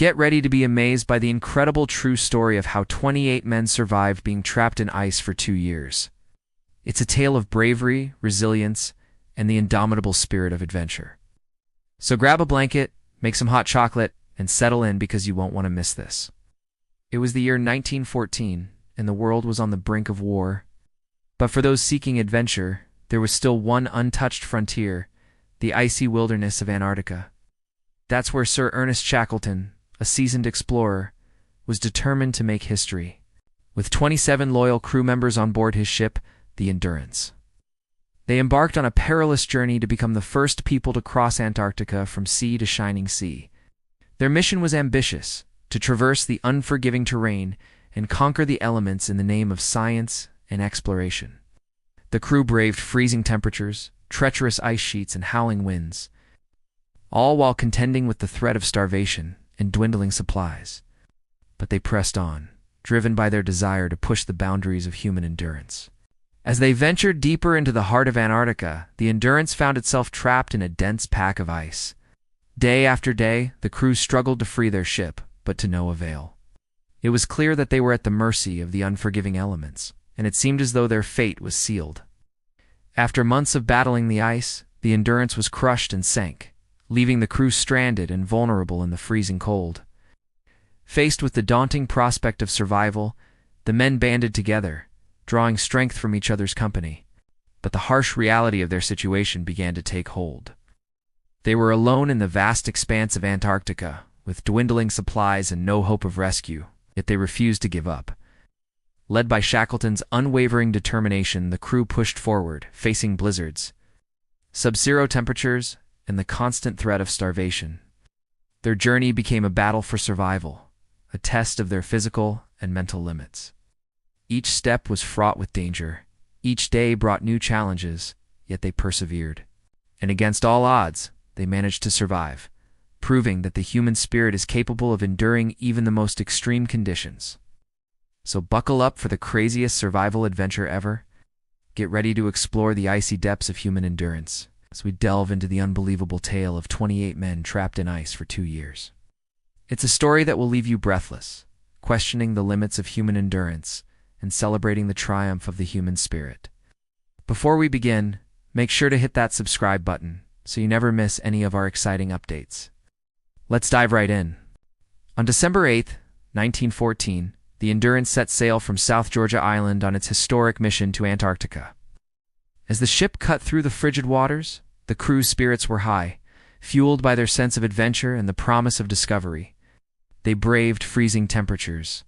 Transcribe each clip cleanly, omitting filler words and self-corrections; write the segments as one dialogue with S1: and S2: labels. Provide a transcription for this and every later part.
S1: Get ready to be amazed by the incredible true story of how 28 men survived being trapped in ice for 2 years. It's a tale of bravery, resilience, and the indomitable spirit of adventure. So grab a blanket, make some hot chocolate, and settle in because you won't want to miss this. It was the year 1914, and the world was on the brink of war. But for those seeking adventure, there was still one untouched frontier, the icy wilderness of Antarctica. That's where Sir Ernest Shackleton, a seasoned explorer, was determined to make history, with 27 loyal crew members on board his ship, the Endurance. They embarked on a perilous journey to become the first people to cross Antarctica from sea to shining sea. Their mission was ambitious, to traverse the unforgiving terrain and conquer the elements in the name of science and exploration. The crew braved freezing temperatures, treacherous ice sheets, and howling winds, all while contending with the threat of starvation and dwindling supplies. But they pressed on, driven by their desire to push the boundaries of human endurance. As they ventured deeper into the heart of Antarctica, the Endurance found itself trapped in a dense pack of ice. Day after day, the crew struggled to free their ship, but to no avail. It was clear that they were at the mercy of the unforgiving elements, and it seemed as though their fate was sealed. After months of battling the ice, the Endurance was crushed and sank, leaving the crew stranded and vulnerable in the freezing cold. Faced with the daunting prospect of survival, the men banded together, drawing strength from each other's company. But the harsh reality of their situation began to take hold. They were alone in the vast expanse of Antarctica, with dwindling supplies and no hope of rescue, yet they refused to give up. Led by Shackleton's unwavering determination, the crew pushed forward, facing blizzards, sub-zero temperatures, and the constant threat of starvation. Their journey became a battle for survival, a test of their physical and mental limits. Each step was fraught with danger. Each day brought new challenges, yet they persevered. And against all odds, they managed to survive, proving that the human spirit is capable of enduring even the most extreme conditions. So buckle up for the craziest survival adventure ever. Get ready to explore the icy depths of human endurance as we delve into the unbelievable tale of 28 men trapped in ice for 2 years. It's a story that will leave you breathless, questioning the limits of human endurance and celebrating the triumph of the human spirit. Before we begin, make sure to hit that subscribe button so you never miss any of our exciting updates. Let's dive right in. On December 8, 1914, the Endurance set sail from South Georgia Island on its historic mission to Antarctica. As the ship cut through the frigid waters, the crew's spirits were high, fueled by their sense of adventure and the promise of discovery. They braved freezing temperatures,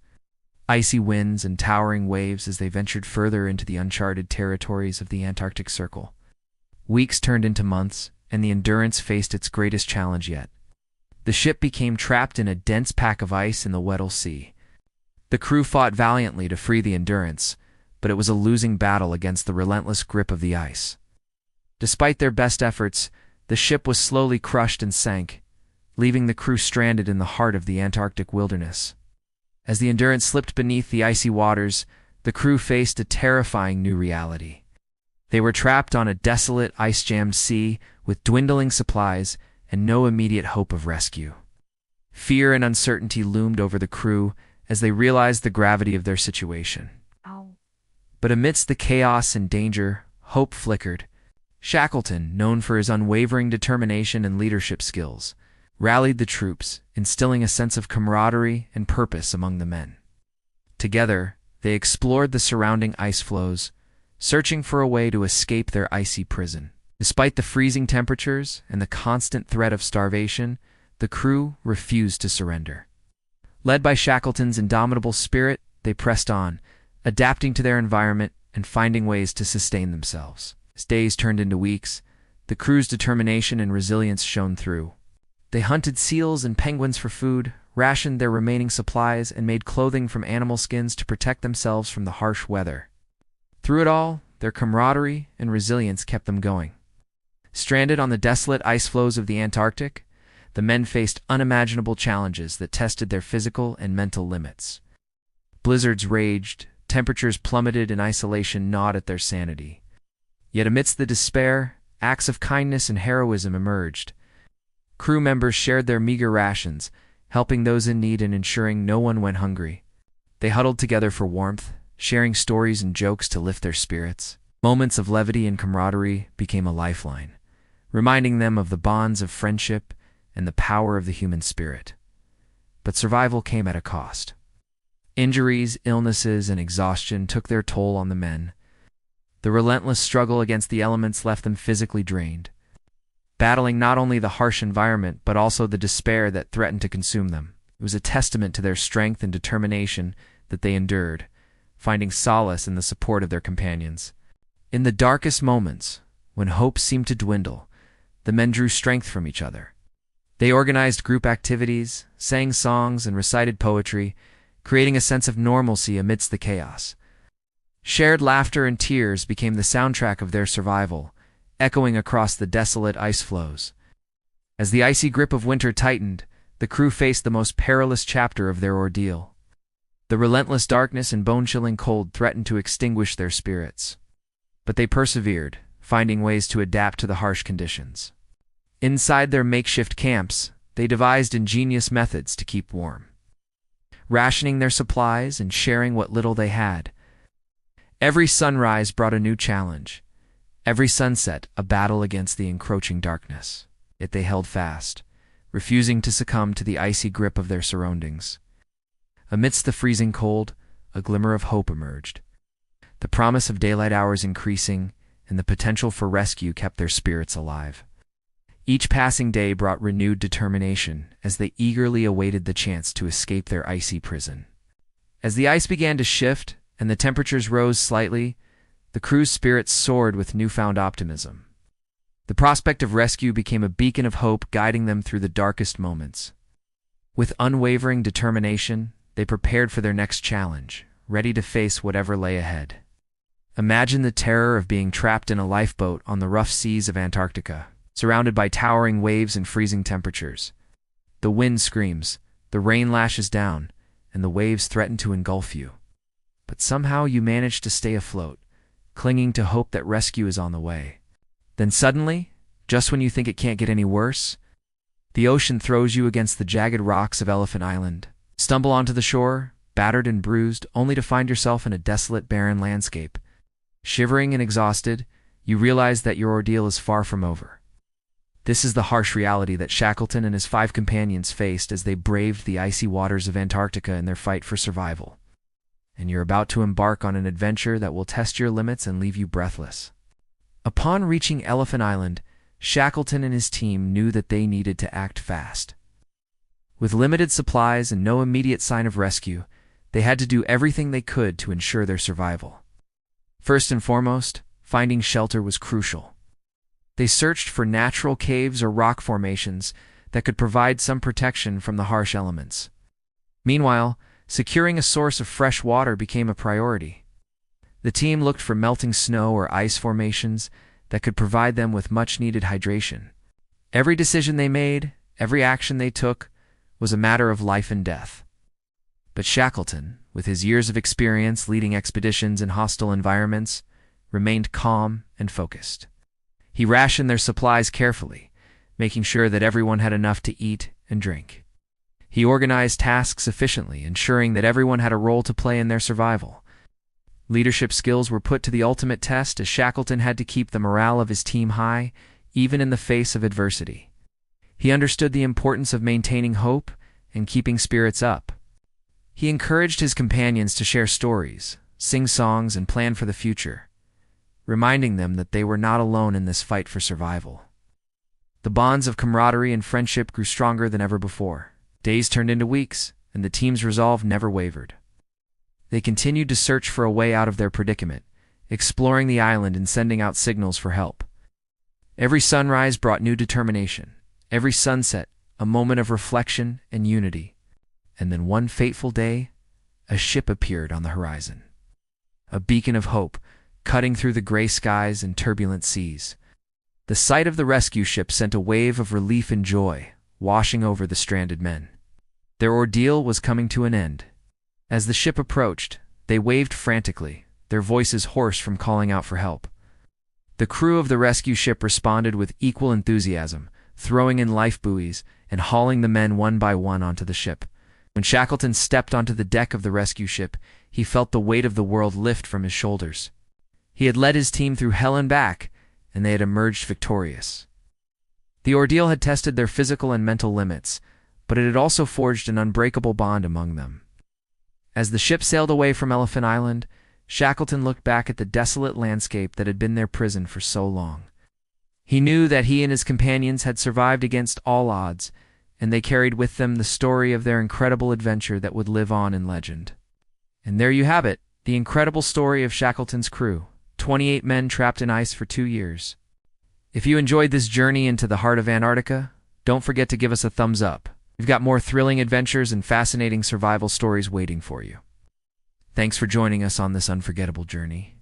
S1: icy winds, and towering waves as they ventured further into the uncharted territories of the Antarctic Circle. Weeks turned into months, and the Endurance faced its greatest challenge yet. The ship became trapped in a dense pack of ice in the Weddell Sea. The crew fought valiantly to free the Endurance, but it was a losing battle against the relentless grip of the ice. Despite their best efforts, the ship was slowly crushed and sank, leaving the crew stranded in the heart of the Antarctic wilderness. As the Endurance slipped beneath the icy waters, the crew faced a terrifying new reality. They were trapped on a desolate, ice-jammed sea with dwindling supplies and no immediate hope of rescue. Fear and uncertainty loomed over the crew as they realized the gravity of their situation. But amidst the chaos and danger, hope flickered. Shackleton, known for his unwavering determination and leadership skills, rallied the troops, instilling a sense of camaraderie and purpose among the men. Together, they explored the surrounding ice floes, searching for a way to escape their icy prison. Despite the freezing temperatures and the constant threat of starvation, the crew refused to surrender. Led by Shackleton's indomitable spirit, they pressed on, adapting to their environment and finding ways to sustain themselves. As days turned into weeks, the crew's determination and resilience shone through. They hunted seals and penguins for food, rationed their remaining supplies, and made clothing from animal skins to protect themselves from the harsh weather. Through it all, their camaraderie and resilience kept them going. Stranded on the desolate ice floes of the Antarctic, the men faced unimaginable challenges that tested their physical and mental limits. Blizzards raged, temperatures plummeted, and isolation gnawed at their sanity. Yet amidst the despair, acts of kindness and heroism emerged. Crew members shared their meager rations, helping those in need and ensuring no one went hungry. They huddled together for warmth, sharing stories and jokes to lift their spirits. Moments of levity and camaraderie became a lifeline, reminding them of the bonds of friendship and the power of the human spirit. But survival came at a cost. Injuries, illnesses, and exhaustion took their toll on the men. The relentless struggle against the elements left them physically drained, battling not only the harsh environment but also the despair that threatened to consume them. It was a testament to their strength and determination that they endured, finding solace in the support of their companions. In the darkest moments, when hope seemed to dwindle, the men drew strength from each other. They organized group activities, sang songs, and recited poetry, creating a sense of normalcy amidst the chaos. Shared laughter and tears became the soundtrack of their survival, echoing across the desolate ice floes. As the icy grip of winter tightened, the crew faced the most perilous chapter of their ordeal. The relentless darkness and bone-chilling cold threatened to extinguish their spirits. But they persevered, finding ways to adapt to the harsh conditions. Inside their makeshift camps, they devised ingenious methods to keep warm, rationing their supplies and sharing what little they had. Every sunrise brought a new challenge, every sunset a battle against the encroaching darkness. Yet they held fast, refusing to succumb to the icy grip of their surroundings. Amidst the freezing cold, a glimmer of hope emerged. The promise of daylight hours increasing, and the potential for rescue kept their spirits alive. Each passing day brought renewed determination as they eagerly awaited the chance to escape their icy prison. As the ice began to shift and the temperatures rose slightly, the crew's spirits soared with newfound optimism. The prospect of rescue became a beacon of hope, guiding them through the darkest moments. With unwavering determination, they prepared for their next challenge, ready to face whatever lay ahead. Imagine the terror of being trapped in a lifeboat on the rough seas of Antarctica, surrounded by towering waves and freezing temperatures. The wind screams, the rain lashes down, and the waves threaten to engulf you. But somehow you manage to stay afloat, clinging to hope that rescue is on the way. Then suddenly, just when you think it can't get any worse, the ocean throws you against the jagged rocks of Elephant Island. Stumble onto the shore, battered and bruised, only to find yourself in a desolate, barren landscape. Shivering and exhausted, you realize that your ordeal is far from over. This is the harsh reality that Shackleton and his 5 companions faced as they braved the icy waters of Antarctica in their fight for survival. And you're about to embark on an adventure that will test your limits and leave you breathless. Upon reaching Elephant Island, Shackleton and his team knew that they needed to act fast. With limited supplies and no immediate sign of rescue, they had to do everything they could to ensure their survival. First and foremost, finding shelter was crucial. They searched for natural caves or rock formations that could provide some protection from the harsh elements. Meanwhile, securing a source of fresh water became a priority. The team looked for melting snow or ice formations that could provide them with much-needed hydration. Every decision they made, every action they took, was a matter of life and death. But Shackleton, with his years of experience leading expeditions in hostile environments, remained calm and focused. He rationed their supplies carefully, making sure that everyone had enough to eat and drink. He organized tasks efficiently, ensuring that everyone had a role to play in their survival. Leadership skills were put to the ultimate test as Shackleton had to keep the morale of his team high, even in the face of adversity. He understood the importance of maintaining hope and keeping spirits up. He encouraged his companions to share stories, sing songs, and plan for the future, reminding them that they were not alone in this fight for survival. The bonds of camaraderie and friendship grew stronger than ever before. Days turned into weeks, and the team's resolve never wavered. They continued to search for a way out of their predicament, exploring the island and sending out signals for help. Every sunrise brought new determination, every sunset a moment of reflection and unity. And then one fateful day, a ship appeared on the horizon. A beacon of hope, cutting through the gray skies and turbulent seas. The sight of the rescue ship sent a wave of relief and joy, washing over the stranded men. Their ordeal was coming to an end. As the ship approached, they waved frantically, their voices hoarse from calling out for help. The crew of the rescue ship responded with equal enthusiasm, throwing in life buoys and hauling the men one by one onto the ship. When Shackleton stepped onto the deck of the rescue ship, he felt the weight of the world lift from his shoulders. He had led his team through hell and back, and they had emerged victorious. The ordeal had tested their physical and mental limits, but it had also forged an unbreakable bond among them. As the ship sailed away from Elephant Island, Shackleton looked back at the desolate landscape that had been their prison for so long. He knew that he and his companions had survived against all odds, and they carried with them the story of their incredible adventure that would live on in legend. And there you have it, the incredible story of Shackleton's crew, 28 men trapped in ice for 2 years. If you enjoyed this journey into the heart of Antarctica, don't forget to give us a thumbs up. We've got more thrilling adventures and fascinating survival stories waiting for you. Thanks for joining us on this unforgettable journey.